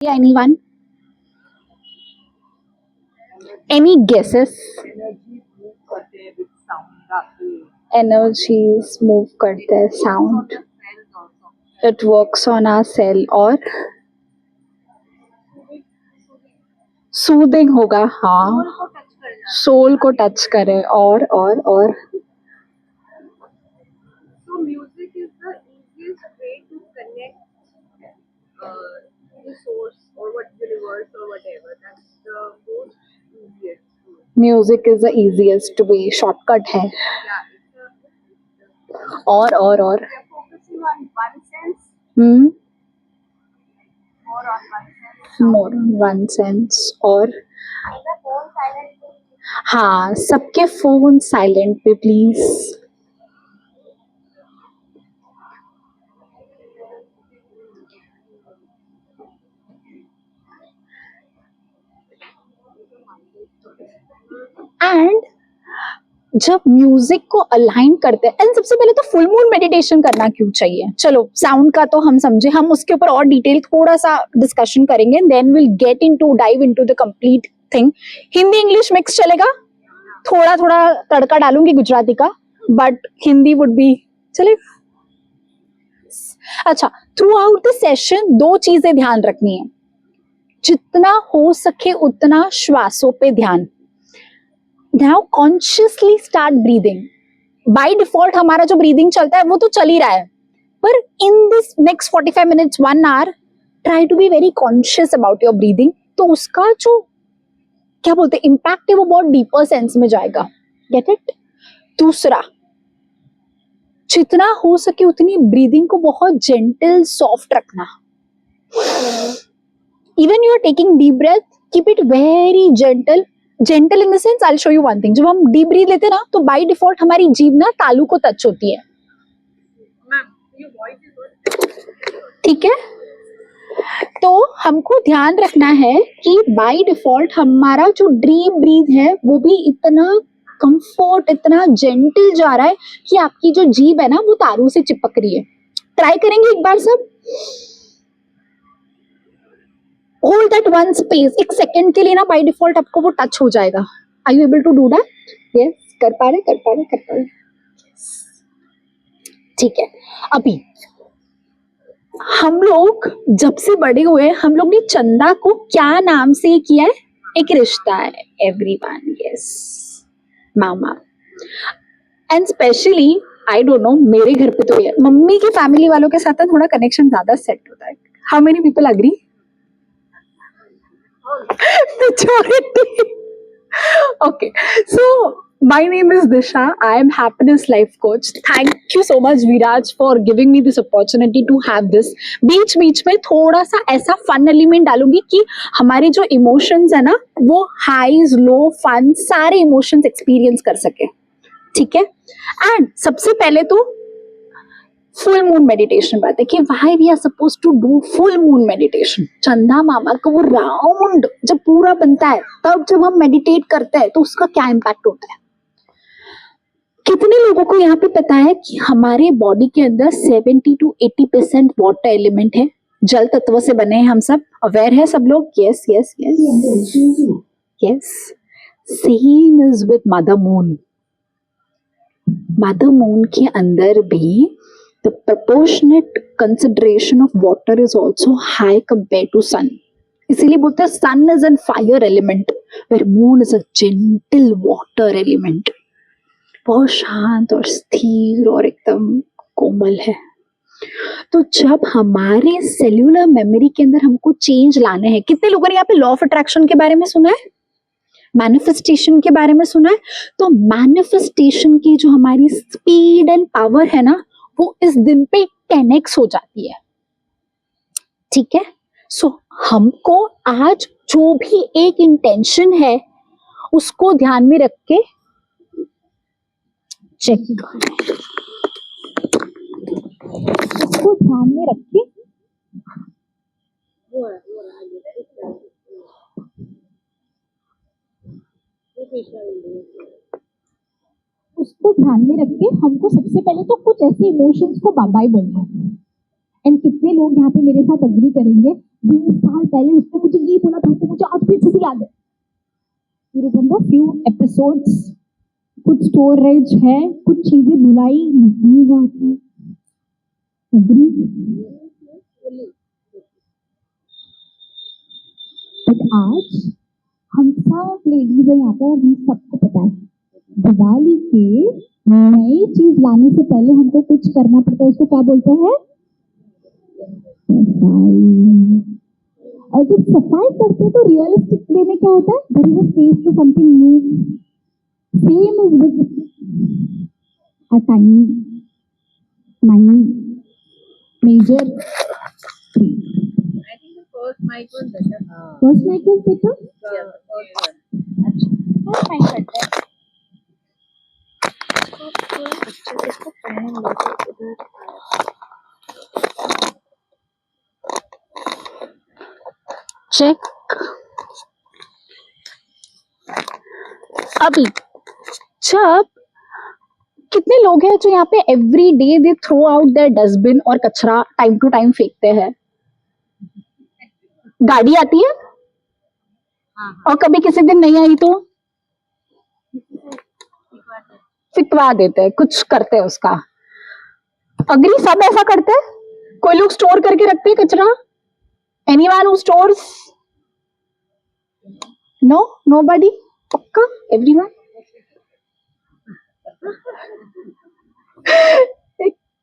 Anyone? Any guesses? Energies move करते हैं sound. It works on our cell और soothing होगा. हाँ, soul को touch करे और So music is the easiest way to connect the source or what universe or whatever. That's the most easiest. music is the easiest way. Shortcut है. Yeah, it's और we are focusing on one sense hmm more on one sense. more one sense और Is the phone silent? हाँ, सबके phone silent पे please. And जब music को align करते हैं, एंड सबसे पहले तो फुल मून मेडिटेशन करना क्यों चाहिए. चलो साउंड का तो हम समझे, हम उसके ऊपर और डिटेल थोड़ा सा डिस्कशन करेंगे, then will get into dive into the complete thing. Hindi English mix चलेगा, थोड़ा थोड़ा तड़का डालूंगी गुजराती का, बट हिंदी वुड बी चलेगा. अच्छा, थ्रू आउट द सेशन दो चीजें ध्यान रखनी है. जितना हो सके उतना श्वासों पे ध्यान. Now consciously start breathing. By default हमारा जो ब्रीदिंग चलता है वो तो चल ही रहा है, पर in this next 45 minutes 1 hour try to be very conscious about your breathing. तो उसका जो क्या बोलते हैं इम्पैक्ट है वो बहुत डीपर सेंस में जाएगा. Get it. दूसरा, जितना हो सके उतनी ब्रीदिंग को बहुत जेंटल सॉफ्ट रखना. Even you are taking deep breath, keep it very gentle. Gentle in the sense, I will show you one thing. जब हम डीप ब्रीथ लेते हैं ना, तो बाय डिफॉल्ट हमारी जीभ ना तालू को टच होती है. Ma'am, your voice is not. ठीक है, तो हमको ध्यान रखना है कि बाय डिफॉल्ट हमारा जो डीप ब्रीथ है वो भी इतना कंफर्ट, इतना जेंटल जा रहा है कि आपकी जो जीभ है ना वो तारू से चिपक रही है. ट्राई करेंगे एक बार सब. होल्ड दैट वन स्पेस, एक सेकंड के लिए ना बाय डिफॉल्ट आपको वो टच हो जाएगा. Are you able to do that? Yes, कर पा रहे. ठीक है. अभी हम लोग जब से बड़े हुए, हम लोग ने चंदा को क्या नाम से किया है? एक रिश्ता है. Everyone, yes, mama. And specially I don't know, मेरे घर पे तो मम्मी के फैमिली वालों के साथ थोड़ा कनेक्शन ज्यादा सेट होता है. How many people agree? Majority. Okay, so my name is Disha. I am happiness life coach. Thank you so much, Viraj, for giving me this opportunity to have this. बीच बीच में थोड़ा सा ऐसा fun element डालूंगी कि हमारे जो emotions है ना वो हाईज, लो, फन सारे इमोशंस एक्सपीरियंस कर सके. ठीक है. एंड सबसे पहले तो फुल मून मेडिटेशन बात है कि why we are suppose to do full moon meditation. चंदा मामा का वो राउंड जब पूरा बनता है तब जब हम मेडिटेट करते हैं तो उसका क्या इम्पैक्ट होता है. कितने लोगों को यहाँ पे पता है कि हमारे बॉडी के अंदर 70 to 80% वाटर एलिमेंट है, जल तत्व से बने हैं. हम सब अवेयर है सब लोग? Yes yes yes yes. Same is with mother moon. Mother moon के अंदर भी the proportionate consideration of water is also high compared to sun. इसीलिए बोलते हैं sun is an fire element where moon is a gentle water element. बहुत शांत और स्थिर और एकदम कोमल है. तो जब हमारे सेल्यूलर मेमोरी के अंदर हमको चेंज लाने हैं, कितने लोगों ने यहाँ पे लॉ ऑफ अट्रैक्शन के बारे में सुना है, मैनिफेस्टेशन के बारे में सुना है? तो मैनिफेस्टेशन की जो हमारी स्पीड एंड पावर है ना वो इस दिन पे 10x हो जाती है. ठीक है. सो हमको आज जो भी एक इंटेंशन है उसको ध्यान में रख के चेक, उसको ध्यान में रख के उसको ध्यान में रख के हमको सबसे पहले तो कुछ ऐसे इमोशंस को बाय बाय बोलना है. एंड कितने लोग यहाँ पे मेरे साथ अग्री करेंगे 20 साल पहले उसने मुझे ये बोला था, तो मुझे आज भी अच्छे से याद है. You remember few episodes? कुछ स्टोरेज है, कुछ चीजें भुलाई नहीं जाती. Agree? बट आज हम सब लेडीज हैं यहाँ पर, हम सबको पता है दिवाली के नई चीज लाने से पहले हमको कुछ करना पड़ता है. उसको क्या बोलते हैं? सफाई. और जब सफाई करते हैं तो रियलिस्टिक वे में क्या होता है? There is a space to something new. Same is with a tiny major. I think the first mic was better. First mic was better. Yeah, the first one. अच्छा, first mic करते हैं. थोड़ा अच्छे से इसको पहन लो तो उधर चेक. अभी जब कितने लोग हैं जो यहाँ पे every day they throw out their dustbin और कचरा टाइम टू टाइम फेंकते हैं. गाड़ी आती है और कभी किसी दिन नहीं आई तो फिकवा देते हैं, कुछ करते हैं उसका. अग्री सब ऐसा करते हैं? कोई लोग स्टोर करके रखते हैं कचरा? Anyone who stores? No, nobody. पक्का एवरीवन?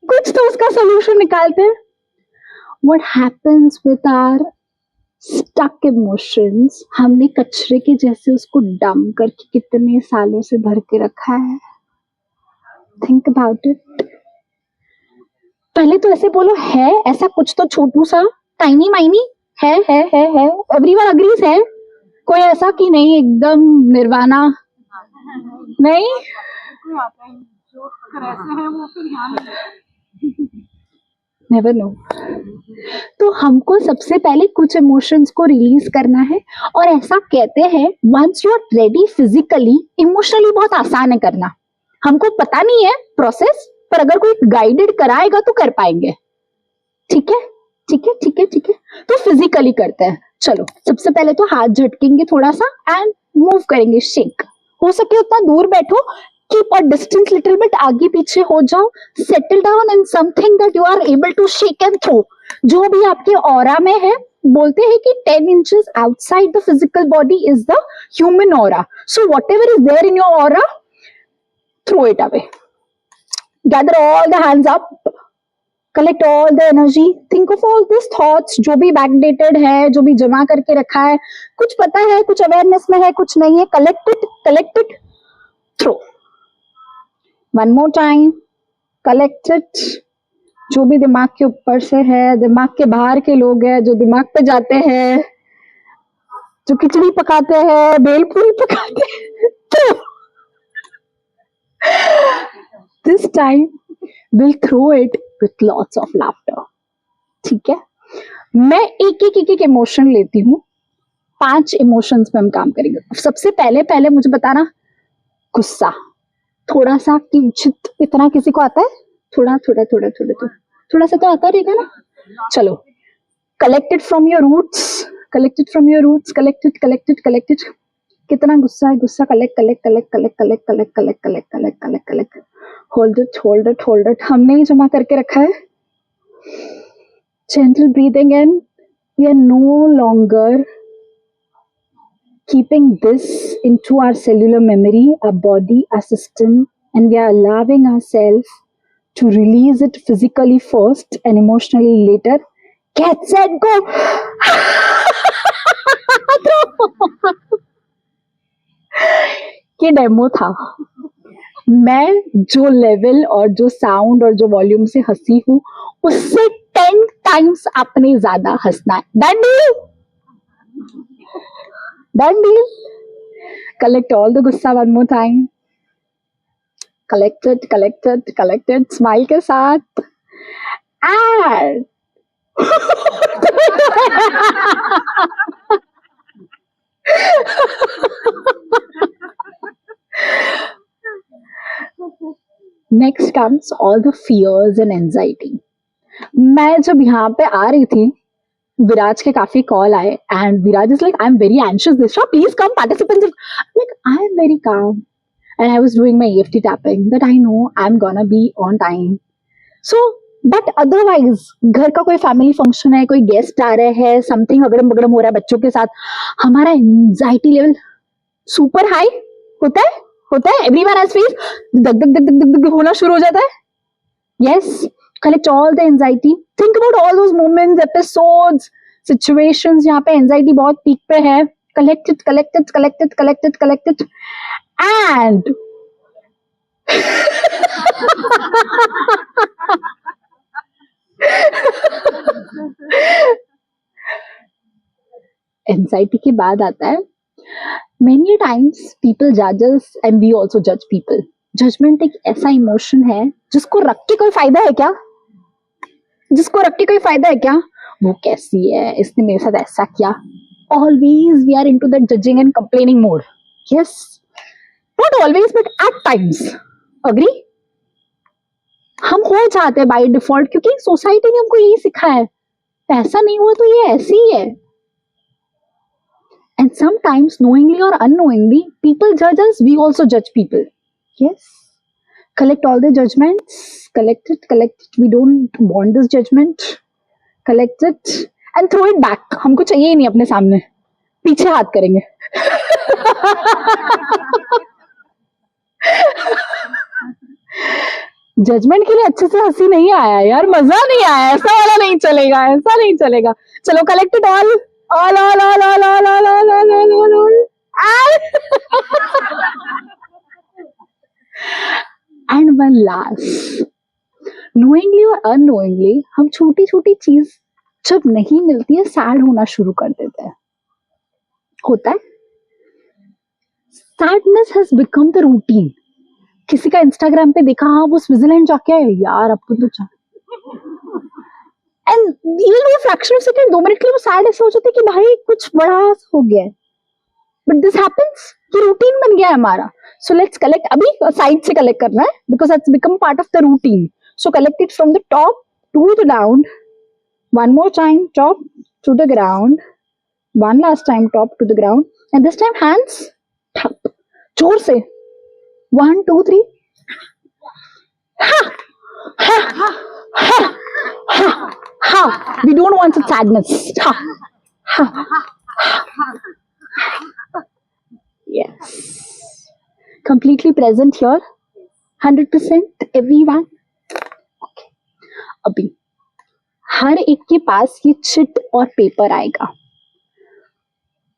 कुछ तो उसका सोल्यूशन निकालते हैं. What happens with our stuck emotions? हमने कचरे के जैसे उसको डंप करके कितने सालों से भर के रखा है. Think about it. पहले तो ऐसे बोलो, है ऐसा कुछ तो छोटू सा टाइनी माइनी है. एवरीवन अग्रीज है. कोई ऐसा कि नहीं एकदम निर्वाणा? नहीं. Never know. तो हमको सबसे पहले कुछ इमोशंस को रिलीज करना है. और ऐसा कहते हैं once you are ready physically, emotionally बहुत आसान है करना. हमको पता नहीं है प्रोसेस, पर अगर कोई गाइडेड कराएगा तो कर पाएंगे. ठीक है. तो फिजिकली करते हैं. चलो, सबसे पहले तो हाथ झटकेंगे थोड़ा सा एंड मूव करेंगे. शेक. हो सके उतना दूर बैठो. Keep a distance little bit. आगे पीछे हो जाओ. Settle down in something that you are able to shake and throw. जो भी आपके ऑरा में है. बोलते हैं कि 10 inches outside the physical body is the human aura. So whatever is there in your aura, throw it away. Gather all the hands up. Collect all the energy. Think of all these thoughts जो भी backdated है, जो भी जमा करके रखा है. कुछ पता है, कुछ अवेयरनेस में है, कुछ नहीं है. Collect it, throw. One more time. Collect it. जो भी दिमाग के ऊपर से है, दिमाग के बाहर के लोग हैं जो दिमाग पे जाते हैं, जो खिचड़ी पकाते हैं, भेलपूरी पकाते हैं. throw. This time we'll throw it with lots of laughter. ठीक है. मैं एक इमोशन लेती हूँ. 5 इमोशंस पे हम काम करेंगे. सबसे पहले मुझे बताना. गुस्सा. थोड़ा सा किंचित. इतना किसी को आता है? थोड़ा सा तो आता रहेगा ना. चलो. Collect it from your roots. Collect it. कितना गुस्सा है? गुस्सा collect. Hold it. हमने ही जमा करके रखा है. Gentle breathing in. We are no longer keeping this into our cellular memory, our body, our system, and we are allowing ourselves to release it physically first and emotionally later. Get set, go. ये demo था. मैं जो level और जो sound और जो volume से हंसी हूँ, उससे 10 times आपने ज्यादा हंसना है. Done deal. Collect all the गुस्सा one more time. Collect it. Smile के साथ. And next comes all the fears and anxiety. मैं जब यहाँ पे आ रही थी, Viraj के काफी कॉल आए and Viraj is like, I'm very anxious, Disha, please come, participants. I'm like, I am very calm. And I was doing my EFT tapping that I know I'm gonna be on time. So, but otherwise, घर का कोई family function है, कोई guest आ रहे हैं, something अगड़म बगड़म हो रहा है बच्चों के साथ, हमारा एंजाइटी लेवल सुपर हाई होता है एवरीवन हैज फील धक धक धक धक धक धक होना शुरू हो जाता है. Yes, collect all the anxiety. Think about all those moments, episodes, situations जहाँ पे anxiety बहुत peak पे है. Collect it, and anxiety के बाद आता है many times people judge us and we also judge people. Judgment एक ऐसा इमोशन है जिसको रख के कोई फायदा है क्या? वो कैसी है, इसने मेरे साथ ऐसा किया. Always we are into that judging and complaining mode. Yes, not always but at times. Agree? हम हो जाते हैं बाय डिफॉल्ट क्योंकि सोसाइटी ने हमको यही सिखाया है, ऐसा नहीं हुआ तो ये ऐसी ही है. And sometimes, knowingly or unknowingly, people judge us, we also judge people. Yes. Collect all the judgments. Collect it. We don't want this judgment. Collect it and throw it back. हमको चाहिए ही नहीं अपने सामने. पीछे हाथ करेंगे. जजमेंट के लिए अच्छे से हंसी नहीं आया यार, मजा नहीं आया, ऐसा वाला नहीं चलेगा. चलो collect it all. All. And one last, knowingly or unknowingly, हम छोटी छोटी चीज जब नहीं मिलती है सैड होना शुरू कर देते हैं. होता है. Sadness has become the routine. किसी का इंस्टाग्राम पे देखा, हाँ वो स्विट्जरलैंड जाके आए यार, अब तो जा. एंड इवन वो फ्रैक्शन ऑफ सेकंड 2 मिनट के लिए वो सैड ऐसे हो जाते कि भाई कुछ बड़ा हो गया है. बट दिस हैपेंस, ये रूटीन बन गया है हमारा. So let's collect. अभी साइड से कलेक्ट करना है because that's become part of the routine. So collect it from the top to the down. One more time top to the ground. One last time top to the ground. And this time hands up जोर से. 1 2 3. We don't want such sadness. Yes. Completely present here. 100% everyone. Okay. अभी हर एक के पास ये chit और paper आएगा.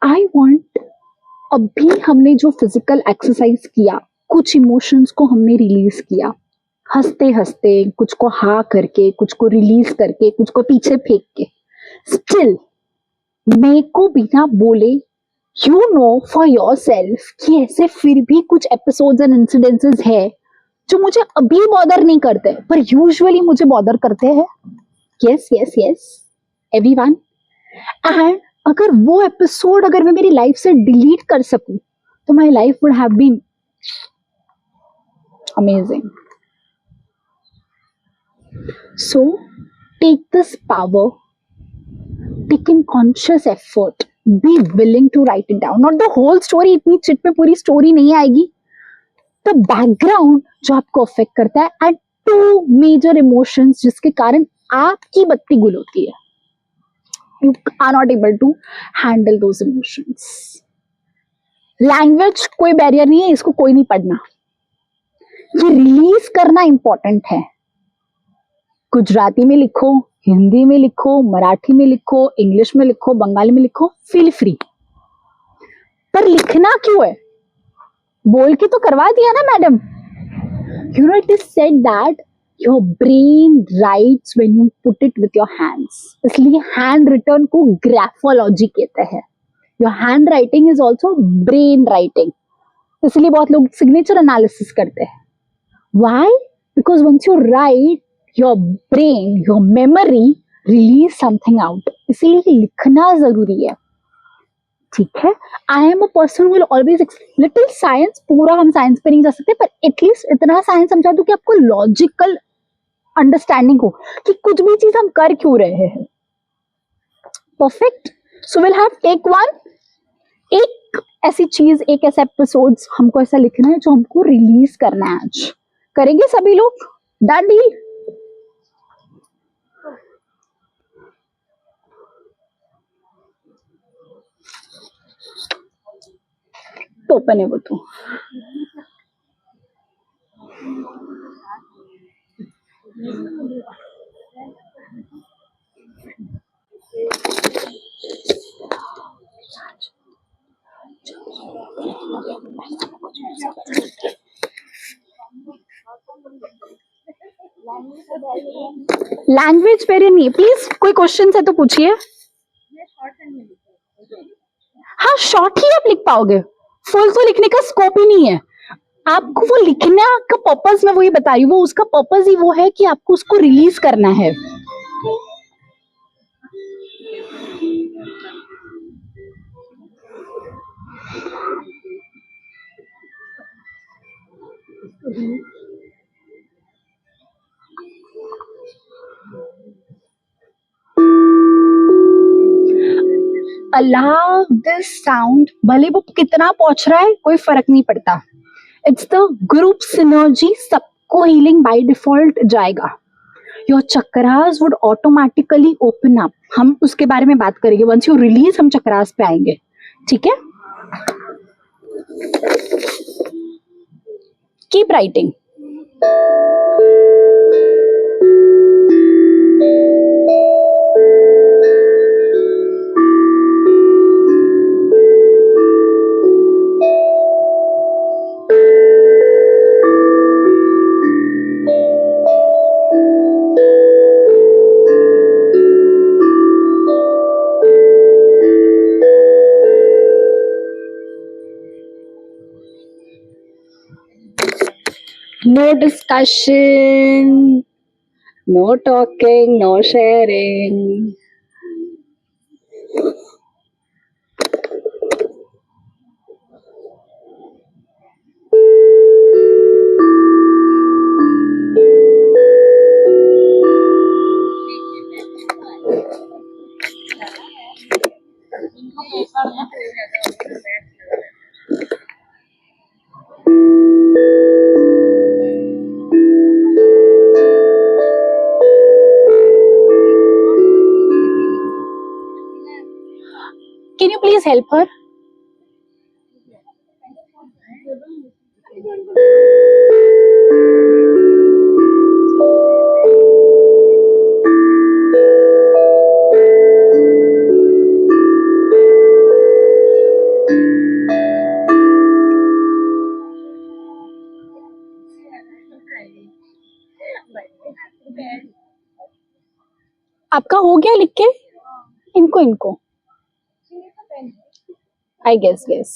I want, अभी हमने जो फिजिकल एक्सरसाइज किया, कुछ इमोशंस को हमने रिलीज किया, हंसते हंसते, कुछ को हाँ करके, कुछ को रिलीज करके, कुछ को पीछे फेंक के. स्टिल मेरे को बिना बोले you know for your self कि ऐसे फिर भी कुछ एपिसोड्स एंड इंसिडेंसेस है जो मुझे अभी बॉदर नहीं करते पर यूजुअली मुझे बॉदर करते हैं. Yes everyone. एंड अगर वो एपिसोड अगर मैं मेरी लाइफ से डिलीट कर सकूं तो my life would have been amazing. So take this power, take in conscious effort, be willing to write it down. Not the whole story, इतनी चिट पे पूरी स्टोरी नहीं आएगी. The background जो आपको अफेक्ट करता है and 2 major emotions जिसके कारण आपकी बत्ती गुल होती है. You are not able to handle those emotions. Language कोई बैरियर नहीं है, इसको कोई नहीं पढ़ना. ये रिलीज करना इंपॉर्टेंट है. गुजराती में लिखो, हिंदी में लिखो, मराठी में लिखो, इंग्लिश में लिखो, बंगाली में लिखो, फील फ्री. पर लिखना क्यों है? बोल के तो करवा दिया ना madam. You know it is said that your brain rights when you put it with your hands. इसलिए हैंड रिटर्न को ग्राफोलॉजी कहते हैं. Your hand writing is also brain writing. इसलिए बहुत लोग सिग्नेचर एनालिसिस करते हैं. Why? Because once you write, your brain, your memory release something out. इसीलिए लिखना जरूरी है. ठीक है. I am a person who will always little science. पूरा हम साइंस पे नहीं जा सकते पर एटलीस्ट इतना साइंस समझा दूं कि आपको लॉजिकल अंडरस्टैंडिंग हो कि कुछ भी चीज हम कर क्यों रहे हैं. Perfect. So will have take one. एक ऐसी चीज, एक ऐसा एपिसोड हमको ऐसा लिखना है जो हमको रिलीज करना है आज. करेंगे सभी लोग? Done deal. तो ओपन है वो तो. लैंग्वेज वेरी नहीं. प्लीज कोई क्वेश्चन है तो पूछिए. हाँ, शॉर्ट ही आप लिख पाओगे. फुल तो लिखने का स्कोप ही नहीं है. आपको वो लिखना का पर्पस, मैं वही बता रही हूँ, वो उसका पर्पस ही वो है कि आपको उसको रिलीज करना है. Allow this sound. भले वो कितना पहुंच रहा है कोई फर्क नहीं पड़ता. It's the group synergy. सबको हीलिंग बाय डिफॉल्ट जाएगा. Your chakras would automatically open up. हम उसके बारे में बात करेंगे. वंस यू रिलीज हम चक्रास पे आएंगे. ठीक है. Keep writing. No discussion, no talking, no sharing. Can you please help her? आपका हो गया लिख के? इनको I guess yes.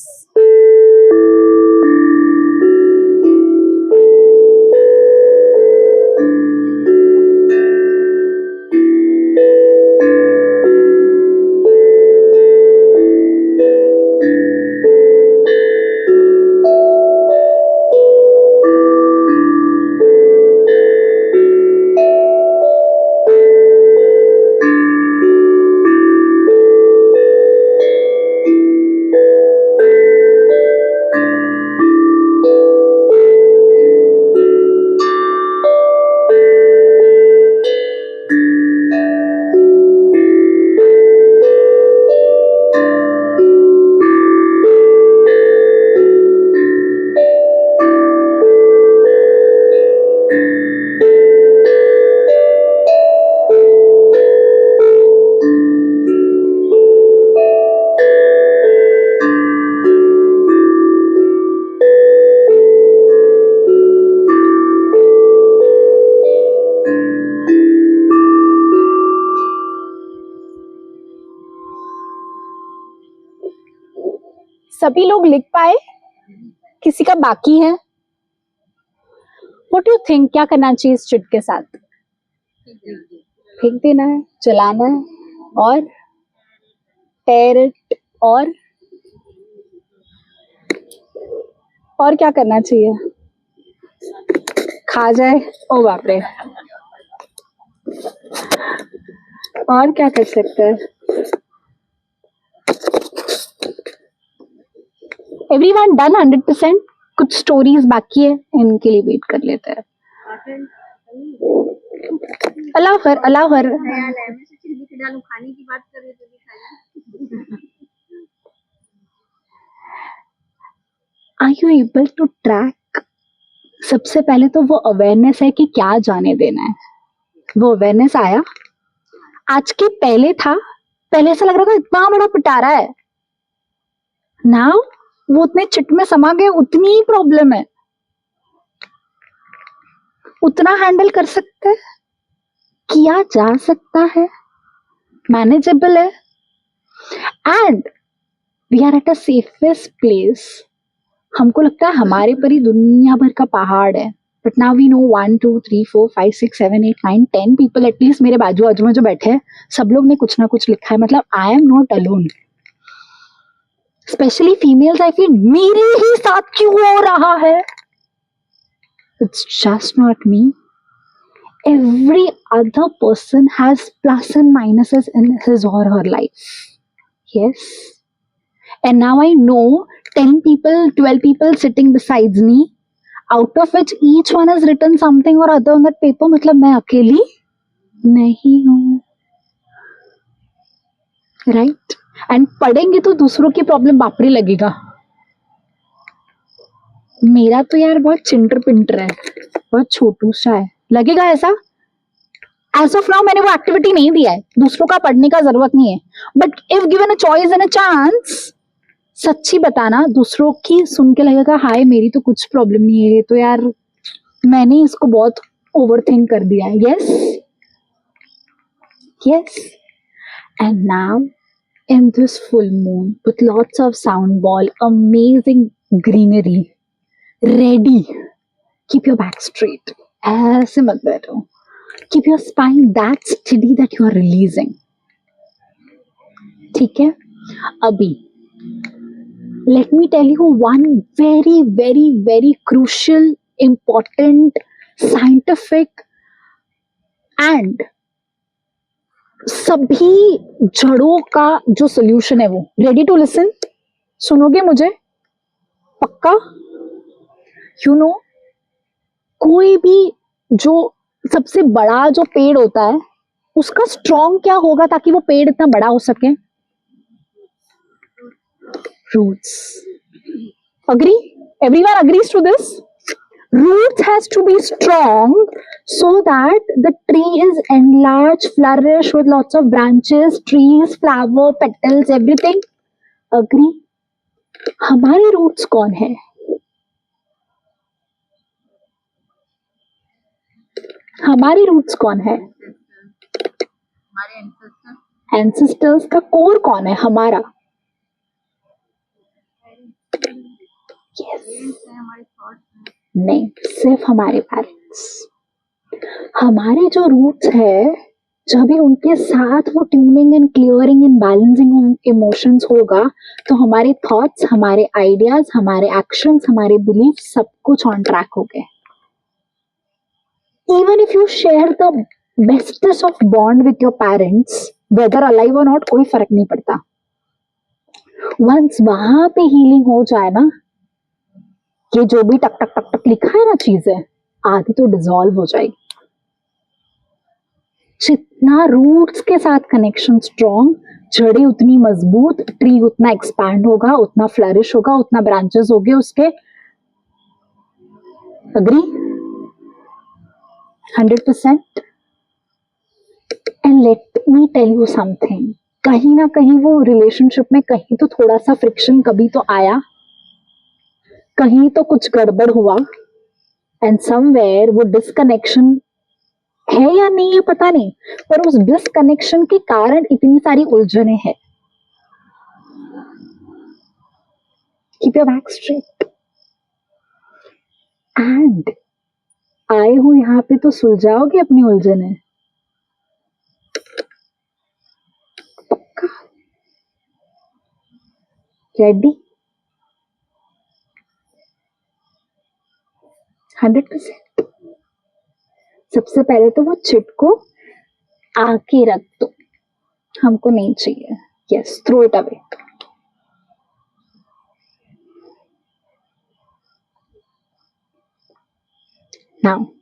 सभी लोग लिख पाए? किसी का बाकी है? What do you think? क्या करना चाहिए इस चिट के साथ? फेंक देना है, जलाना है, और tear it, और क्या करना चाहिए? खा जाए? ओ बाप रे. और क्या कर सकते हैं? Everyone done 100%? कुछ स्टोरीज बाकी है, इनके लिए वेट कर लेते हैं. Allow her. ख्याल है मैं सोची लिख डालूं, खाने की बात कर रही तो दिखाई. Are you able to track? सबसे पहले तो वो अवेयरनेस है कि क्या जाने देना है. वो अवेयरनेस आया आज के पहले था. पहले ऐसा लग रहा था इतना बड़ा पिटारा है. नाउ वो उतने चिट में समा गए, उतनी ही प्रॉब्लम है. उतना हैंडल कर सकते हैं, किया जा सकता है, मैनेजेबल है. And we are at a safest place. हमको लगता है हमारे पर ही दुनिया भर का पहाड़ है. But now we know 1 2 3 4 5 6 7 8 9 10 people at least मेरे बाजू बाजू में जो बैठे हैं, सब लोग ने कुछ ना कुछ लिखा है. मतलब I am not alone. Specially females, I feel मेरे ही साथ क्यों हो रहा है. It's just not me. Every other person has plus and minuses in his or her life. Yes. And now I know 10 people, 12 people sitting besides me, out of which each one has written something or other on that paper. मतलब मैं अकेली नहीं हूँ. Right? And पढ़ेंगे तो दूसरों की problem बापरे लगेगा. मेरा तो यार बहुत चिंटर पिंटर है, बहुत छोटू सा है. लगेगा ऐसा. एज ऑफ नाउ मैंने वो एक्टिविटी नहीं दिया है. दूसरों का पढ़ने का जरूरत नहीं है. But if given a choice and a chance, सच्ची बताना, दूसरों की सुन के लगेगा हाय मेरी तो कुछ प्रॉब्लम नहीं है, ये तो यार मैंने इसको बहुत ओवर थिंक कर दिया है. Yes yes. And now in this full moon with lots of sound ball, amazing greenery, ready. Keep your back straight. ऐसे मत बैठो. Keep your spine that steady that you are releasing. ठीक है. अभी let me tell you one very very very crucial, important, scientific and सभी जड़ों का जो सोल्यूशन है वो. Ready to listen? सुनोगे मुझे पक्का? यू नो, कोई भी जो सबसे बड़ा जो पेड़ होता है उसका स्ट्रॉन्ग क्या होगा ताकि वो पेड़ इतना बड़ा हो सके? Roots. Agree? Everyone agrees to this? Roots has to be strong so that the tree is enlarged, flourish with lots of branches, trees, flower, petals, everything. Agree? हमारे रूट्स कौन है? हमारे रूट्स कौन है? हमारे एंसेस्टर्स का कोर कौन है हमारा? यस. हमारे थॉट्स नहीं, सिर्फ हमारे पेरेंट्स. हमारे जो रूट्स है, जब भी उनके साथ वो tuning and clearing and balancing emotions होगा, तो हमारे थॉट्स, हमारे आइडियाज, हमारे एक्शंस, हमारे बिलीफ सब कुछ ऑन ट्रैक हो गए. Even if you share the bestest of bond with your parents, whether alive or not, कोई फर्क नहीं पड़ता. Once वहां पे हीलिंग हो जाए ना, ये जो भी टक टक टक टक लिखा है ना चीजें, आधी तो डिसॉल्व हो जाएगी. जितना रूट्स के साथ कनेक्शन स्ट्रॉन्ग, जड़ें उतनी मजबूत, ट्री उतना एक्सपैंड होगा, उतना फ्लरिश होगा, उतना ब्रांचेस होंगे उसके. Agree? 100%. And let me tell you something. कहीं ना कहीं वो रिलेशनशिप में कहीं तो थोड़ा सा फ्रिक्शन कभी तो आया, कहीं तो कुछ गड़बड़ हुआ. एंड समवेयर वो डिसकनेक्शन है या नहीं है पता नहीं, पर उस डिसकनेक्शन के कारण इतनी सारी उलझने हैं. Keep your back straight. And आए हो यहाँ पे तो सुलझाओगे अपनी उलझने. पक्का? रेडी? 100%. सबसे पहले तो वो चिट को आके रख दो. हमको नहीं चाहिए. Yes, throw it away. Now,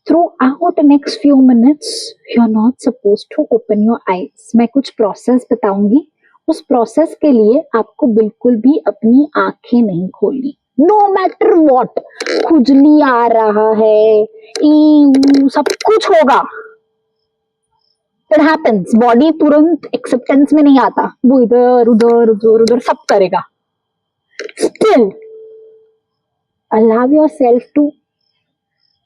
throughout the next few minutes, you're not supposed to open your eyes. मैं कुछ प्रोसेस बताऊंगी, उस प्रोसेस के लिए आपको बिल्कुल भी अपनी आंखें नहीं खोलनी. नो मैटर वॉट, खुजली आ रहा है, सब कुछ होगा. It happens. बॉडी तुरंत एक्सेप्टेंस में नहीं आता, वो इधर उधर उधर उधर सब करेगा. Still allow yourself to.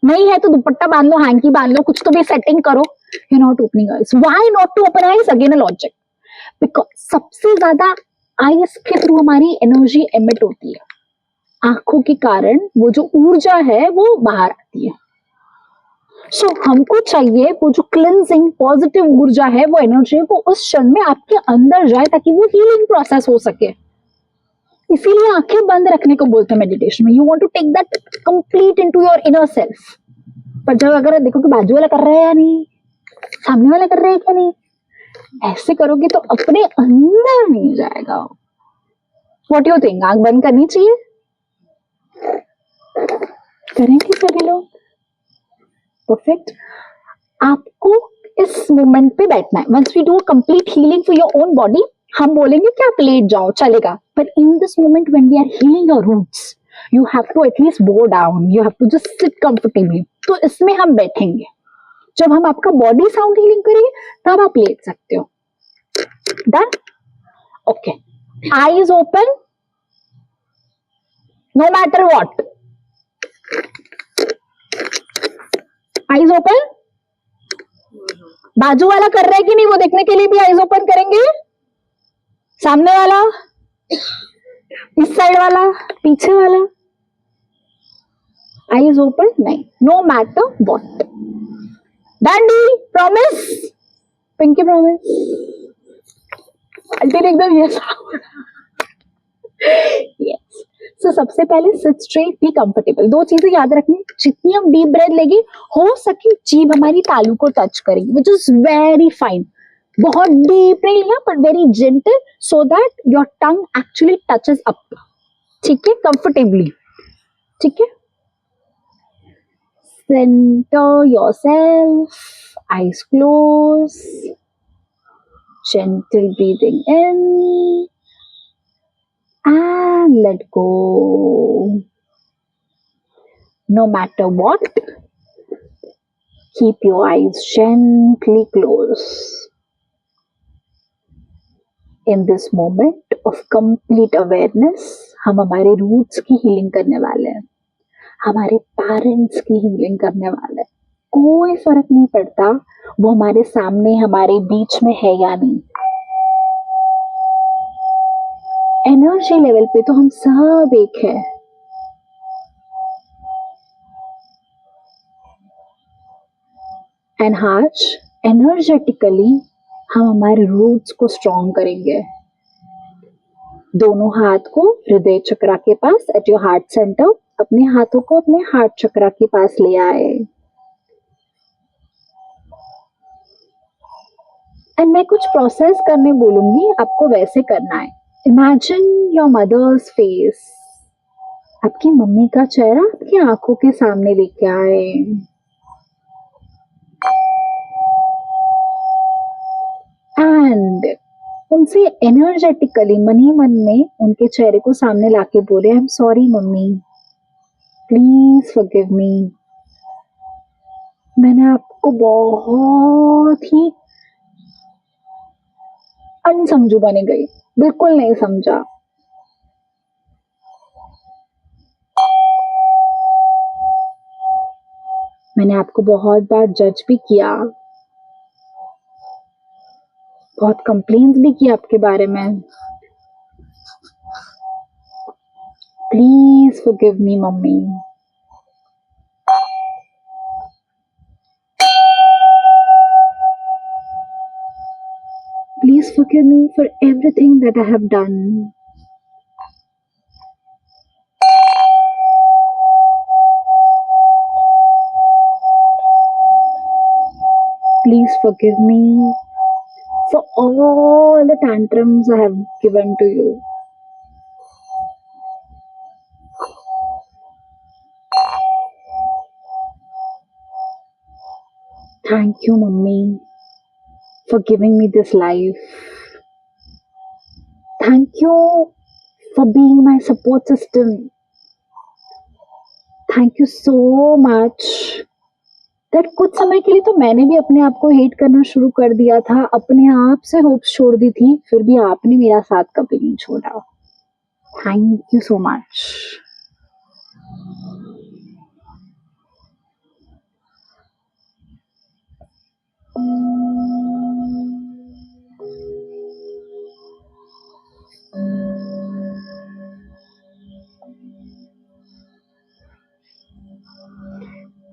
नहीं है तो दुपट्टा बांध लो, हैंकी बांध लो, कुछ तो भी सेटिंग करो. You not opening eyes. Why not to open eyes? Again a logic. Because सबसे ज्यादा आईज के थ्रू हमारी एनर्जी एमिट होती है. आंखों के कारण वो जो ऊर्जा है वो बाहर आती है. सो हमको चाहिए वो जो क्लिनजिंग पॉजिटिव ऊर्जा है, वो एनर्जी है, वो उस क्षण में आपके अंदर जाए ताकि वो हीलिंग प्रोसेस हो सके. इसीलिए आंखें बंद रखने को बोलते हैं मेडिटेशन में. You want to take that complete into your inner self. पर जब अगर देखो कि बाजू वाला कर रहा है या नहीं, सामने वाला कर रहा है क्या नहीं, ऐसे करोगे तो अपने अंदर नहीं जाएगा. What you think? आंख बंद करनी चाहिए? करेंगे सभी लोग? परफेक्ट. आपको इस मोमेंट पे बैठना है. Once we do complete healing for your own body, हम बोलेंगे कि आप लेट जाओ, चलेगा. पर in this moment when we are healing your roots, you have to at least bow down, you have to just sit comfortably. तो इसमें हम बैठेंगे. जब हम आपका बॉडी साउंड हीलिंग करेंगे तब आप लेट सकते हो. Done? Okay. Eyes open, no matter what. Eyes open. बाजू वाला कर रहा है कि नहीं वो देखने के लिए भी आईज ओपन करेंगे. सामने वाला, इस साइड वाला, पीछे वाला. आईज ओपन नहीं, no matter what. Done deal? Promise? Pinky promise? Ultimate एकदम यस. यस. सो सबसे पहले सिट स्ट्रेट, बी कंफर्टेबल. दो चीजें याद रखनी. जितनी हम डीप ब्रेथ लेंगे, हो सके जीभ हमारी तालू को टच करेगी, विच इज वेरी फाइन. बहुत डीप नहीं लेना, पर very gentle, so that your tongue actually touches up. ठीक है? कंफर्टेबली. ठीक है? Center yourself, eyes closed, gentle breathing in and let go. No matter what, keep your eyes gently closed. In this moment of complete awareness, हम हमारे roots की healing करने वाले हैं, हमारे पेरेंट्स की हीलिंग करने वाले हैं. कोई फर्क नहीं पड़ता वो हमारे सामने हमारे बीच में है या नहीं. एनर्जी लेवल पे तो हम सब एक है. एंड आज एनर्जेटिकली हम हमारे रूट्स को स्ट्रॉन्ग करेंगे. दोनों हाथ को हृदय चक्रा के पास, एट योर हार्ट सेंटर. अपने हाथों को अपने हार्ट चक्रा के पास ले आए. एंड मैं कुछ प्रोसेस करने बोलूंगी, आपको वैसे करना है. Imagine your mother's face. आपकी मम्मी का चेहरा आपकी आंखों के सामने लेके आए. एंड उनसे एनर्जेटिकली मन ही मन में उनके चेहरे को सामने लाके बोले, आई am sorry mummy, please forgive me. मैंने आपको बहुत ही अनसमझू बने गई, बिल्कुल नहीं समझा. मैंने आपको बहुत बार जज भी किया, बहुत कंप्लेन्स भी किया आपके बारे में. Please forgive me mummy. Please forgive me for everything that I have done. Please forgive me for all the tantrums I have given to you. Thank you, Mummy, for giving me this life. Thank you for being my support system. Thank you so much that कुछ समय के लिए तो मैंने भी अपने आप को हेट करना शुरू कर दिया था, अपने आप से होप्स छोड़ दी थी, फिर भी आपने मेरा साथ कभी नहीं छोड़ा. Thank you so much.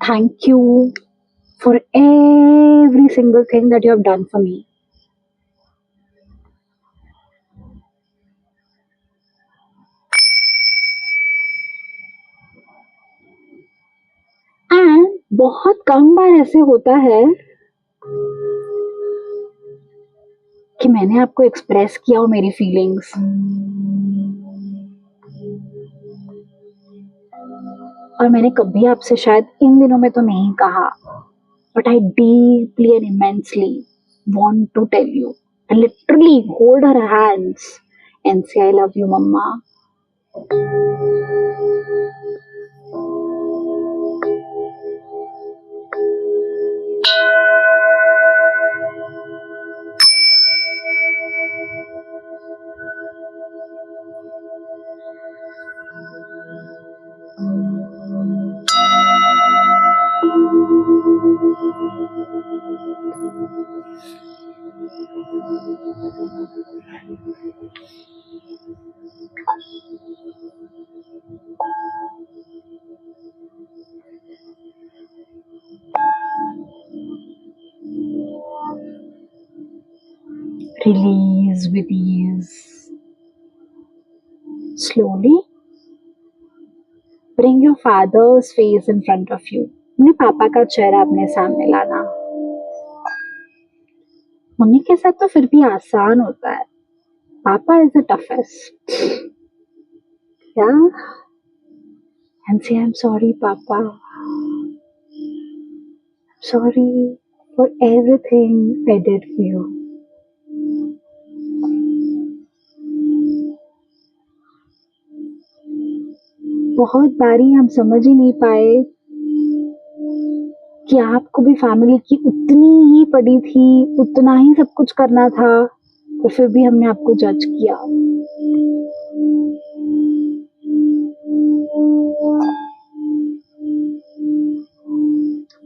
Thank you for every single thing that you have done for me. And बहुत कम बार ऐसे होता है कि मैंने आपको एक्सप्रेस किया हो मेरी फीलिंग्स, और मैंने कभी आपसे शायद इन दिनों में तो नहीं कहा, but I deeply and immensely want to tell you and literally hold her hands and say I love you, Mama. Release with ease. Slowly bring your father's face in front of you. अपने पापा का चेहरा अपने सामने लाना. Mummy के साथ तो फिर भी आसान होता है, पापा is the toughest. Yeah, and say I'm sorry, Papa. Sorry for everything I did for you. बहुत बारी हम समझ ही नहीं पाए कि आपको भी फैमिली की उतनी ही पड़ी थी, उतना ही सब कुछ करना था, तो फिर भी हमने आपको जज किया.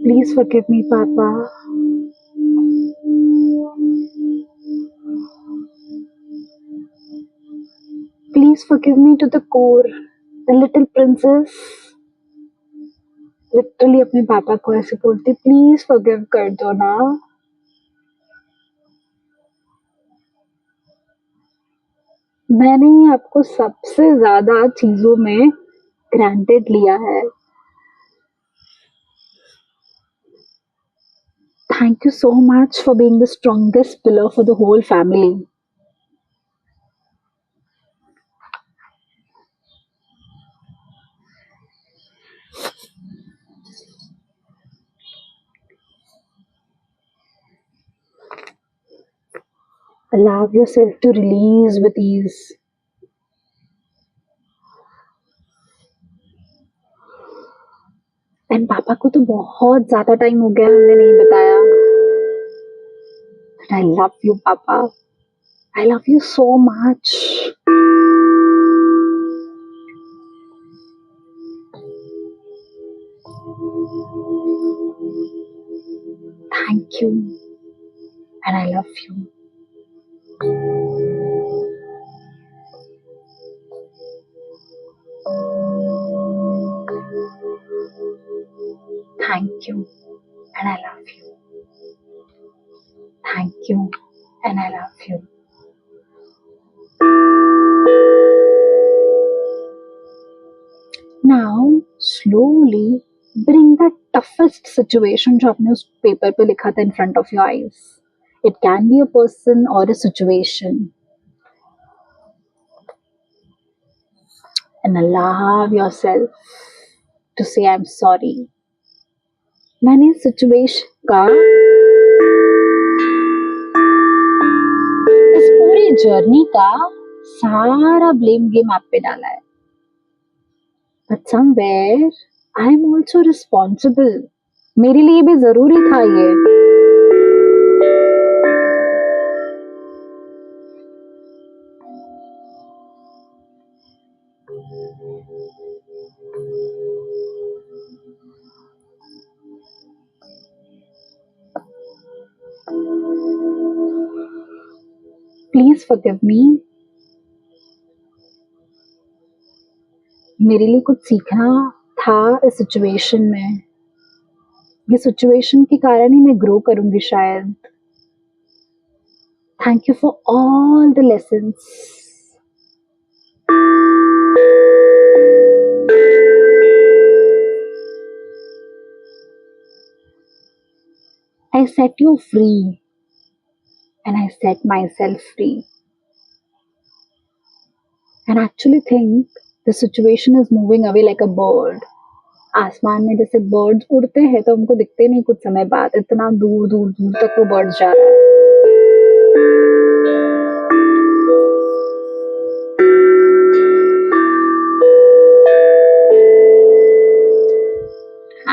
Please forgive me, Papa. Please forgive me to the core. The little princess literally अपने पापा को ऐसे बोलती, प्लीज फॉरगिव कर दो ना. मैंने ही आपको सबसे ज्यादा चीजों में ग्रांटेड लिया है. Thank you so much for being the strongest pillar for the whole family. Allow yourself to release with ease. And पापा को तो बहुत ज्यादा टाइम हो गया हमने नहीं बताया. But I love you, Papa. I love you so much. Thank you. And I love you. Thank you. And I love you. Thank you. And I love you. Now, slowly bring the toughest situation जो आपने उस paper पे लिखा था in front of your eyes. It can be a person or a situation. And allow yourself to say I'm sorry. मैंने इस situation का इस पूरी जर्नी का सारा ब्लेम गेम आप पे डाला है, but somewhere I am also responsible. मेरे लिए भी जरूरी था ये. Please forgive me. मेरे लिए कुछ सीखना था इस सिचुएशन में. ये सिचुएशन के कारण ही मैं ग्रो करूंगी शायद. Thank you for all the lessons. I set you free and I set myself free. And actually think the situation is moving away like a bird. आसमान में जैसे बर्ड्स उड़ते हैं तो हमको दिखते नहीं कुछ समय बाद, इतना दूर दूर दूर तक वो बर्ड्स जा रहा है.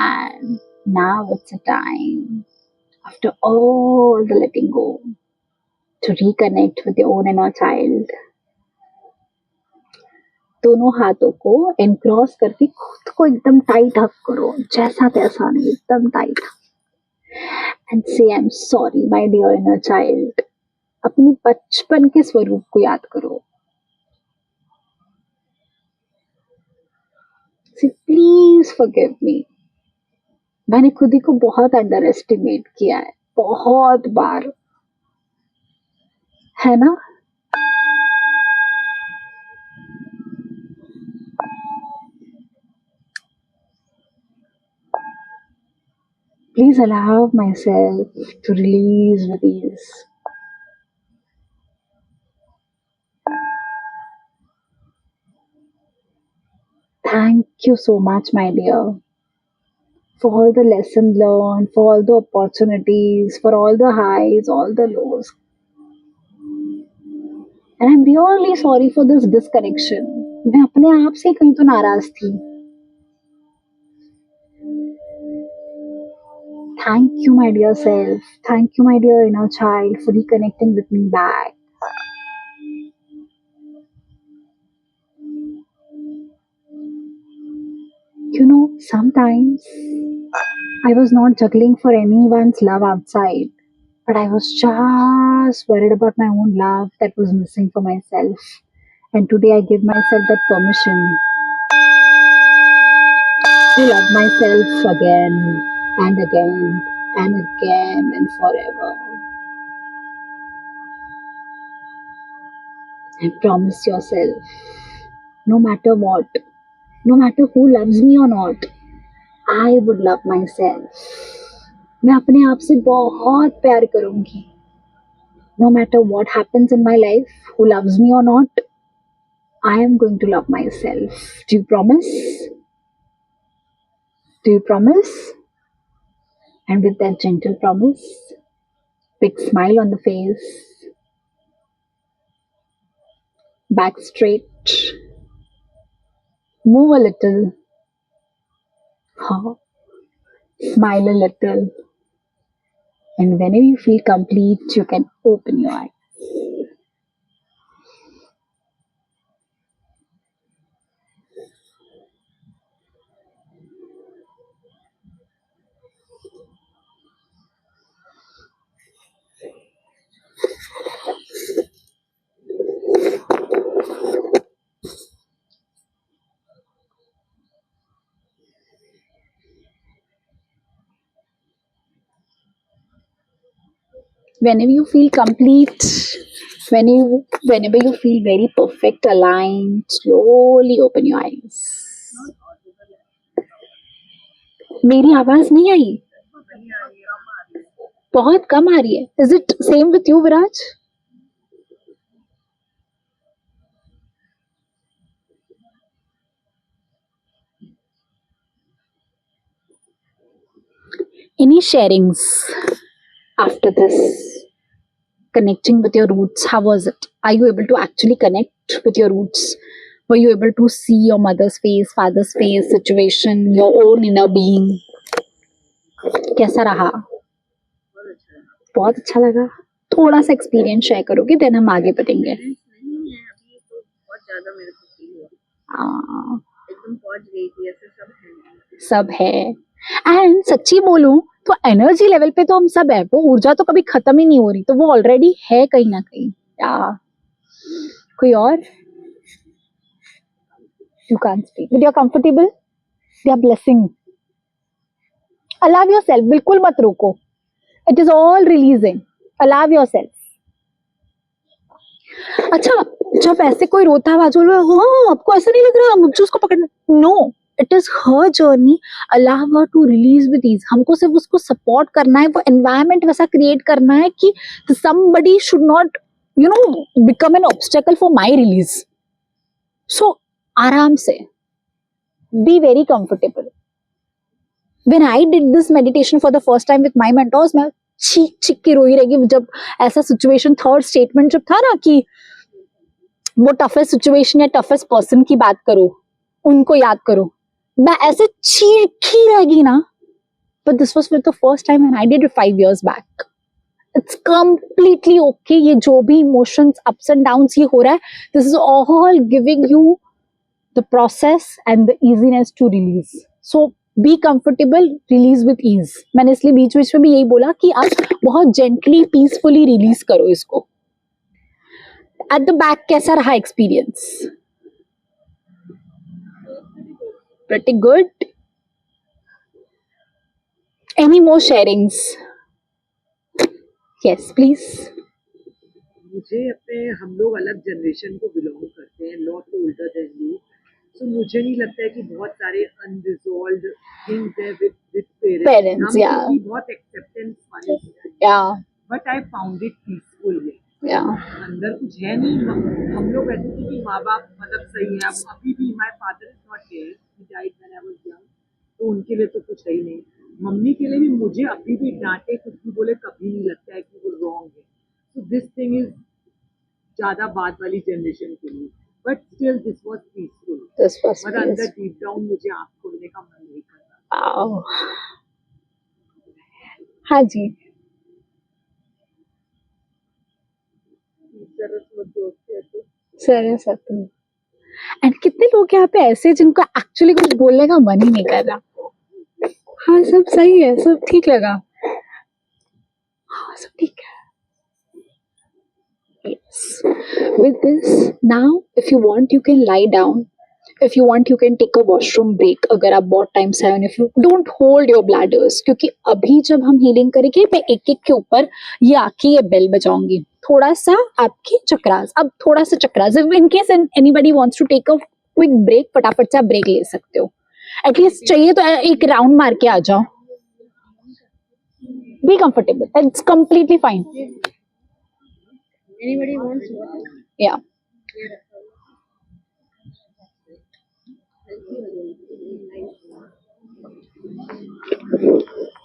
And now it's a time, after all the letting go, to reconnect with your own inner child. दोनों हाथों को एनक्रॉस करके खुद को एकदम टाइट हक करो, जैसा तैसा नहीं, एकदम टाइट. एंड से I am sorry my dear inner child. अपने बचपन के स्वरूप को याद करो. से प्लीज फॉरगिव मी. मैंने खुद ही को बहुत अंडर एस्टिमेट किया है, बहुत बार, है ना. Please allow myself to release with ease. Thank you so much, my dear, for all the lessons learned, for all the opportunities, for all the highs, all the lows. And I'm really sorry for this disconnection. मैं अपने आप से कहीं तो नाराज थी. Thank you, my dear self. Thank you, my dear inner child, for reconnecting with me back. You know, sometimes I was not juggling for anyone's love outside, but I was just worried about my own love that was missing for myself. And today I give myself that permission to love myself again and again and again and forever. And promise yourself, no matter what, no matter who loves me or not, I would love myself. मैं अपने आप से बहुत प्यार करूंगी. No matter what happens in my life, who loves me or not, I am going to love myself. Do you promise? Do you promise? And with that gentle promise, big smile on the face, back straight, move a little, smile a little, and whenever you feel complete, you can open your eyes. Whenever you feel complete, whenever you feel very perfect, aligned, slowly open your eyes. मेरी आवाज नहीं आई? बहुत कम आ रही है. Is it same with you, Viraj? Any sharings? after this connecting with your roots? How was it? Are you able to actually connect with your roots? Were you able to see your mother's face, father's face, situation, your own inner being? कैसा रहा? बहुत अच्छा लगा. थोड़ा सा experience share करोगे, then हम आगे बढ़ेंगे. नहीं है अभी तो बहुत ज्यादा मेरे को फील हुआ हाँ, एकदम पहुंच गई थी ऐसे सब है सब है. एंड सच्ची बोलूं तो एनर्जी लेवल पे तो हम सब है. वो ऊर्जा तो कभी खत्म ही नहीं हो रही, तो वो ऑलरेडी है कहीं ना कहीं. या कोई और? You can speak but you are comfortable. They are blessing. Allow yourself. बिल्कुल मत रोको. It is all releasing. Allow yourself. अच्छा, जब ऐसे कोई रोता हुआ जो हाँ आपको ऐसा नहीं लग रहा, मुझे उसको पकड़. No, it is her journey. Allow her to release with ease. हमको सिर्फ उसको सपोर्ट करना है, वो एनवायरमेंट वैसा क्रिएट करना है कि somebody should not become an obstacle for my release. So आराम से be very comfortable. When I did this meditation for the first time with my mentors, मैं चीख चीख के रोई रहेगी. जब ऐसा सिचुएशन, थर्ड स्टेटमेंट जब था ना कि वो टफेस्ट सिचुएशन या टफेस्ट पर्सन की बात करो, उनको याद करो, मैं ऐसे चीखी रहेगी ना. But this was for the first time and I did it 5 years back. It's completely okay. ये जो भी इमोशंस अप्स एंड डाउन्स ये हो रहा है, this is all giving you the process and the easiness to release. So be comfortable, release with ease. मैंने इसलिए बीच बीच में भी यही बोला कि आप बहुत जेंटली पीसफुली रिलीज करो इसको. एट द बैक कैसा रहा experience? Pretty good. Any more sharings? Yes, please. मुझे अपने हम लोग अलग जनरेशन को बिलोंग करते हैं, लॉट ओल्डर देन यू. सो मुझे नहीं लगता है कि बहुत सारे अनरिजॉल्व्ड थिंग्स है विद Parents, yeah. हम बहुत एक्सेप्टेंस वाले हैं, Yeah, but I found it peaceful. yeah. अंदर कुछ है नहीं. हम लोग ऐसे थे कि माँ बाप मतलब सही है. अब अभी भी my father is not here, he died when I was young, तो उनके लिए तो कुछ है ही नहीं. मम्मी के लिए भी मुझे अभी भी डांटे कुछ भी बोले कभी नहीं लगता है कि वो रॉन्ग है. सो दिस थिंग इज ज़्यादा बाद वाली जनरेशन के लिए, but still this was peaceful. This was मगर अंदर peace. डीप डाउन मुझे आँख खोलने का मन नहीं कर रहा. Wow. हाँ जी. सरस्वती. एंड कितने लोग यहाँ पे ऐसे हैं जिनको एक्चुअली कुछ बोलने का मन ही नहीं कर रहा. हाँ सब सही है, सब ठीक लगा. हाँ सब ठीक है. Yes. With this, now if you want you can lie down. If you want you can take a washroom break. अगर आप बहुत टाइम से आए, if you don't hold your bladders, क्योंकि अभी जब हम हीलिंग करेंगे मैं एक एक के ऊपर ये आके ये बेल बजाऊंगी. थोड़ा सा आपके चक्रास, अब थोड़ा सा chakras. In case anybody wants to take a quick break, फटाफट से आप ब्रेक ले सकते हो. एटलीस्ट चाहिए तो एक राउंड मार के आ जाओ. Be comfortable. It's completely fine. anybody wants water? या Healthy.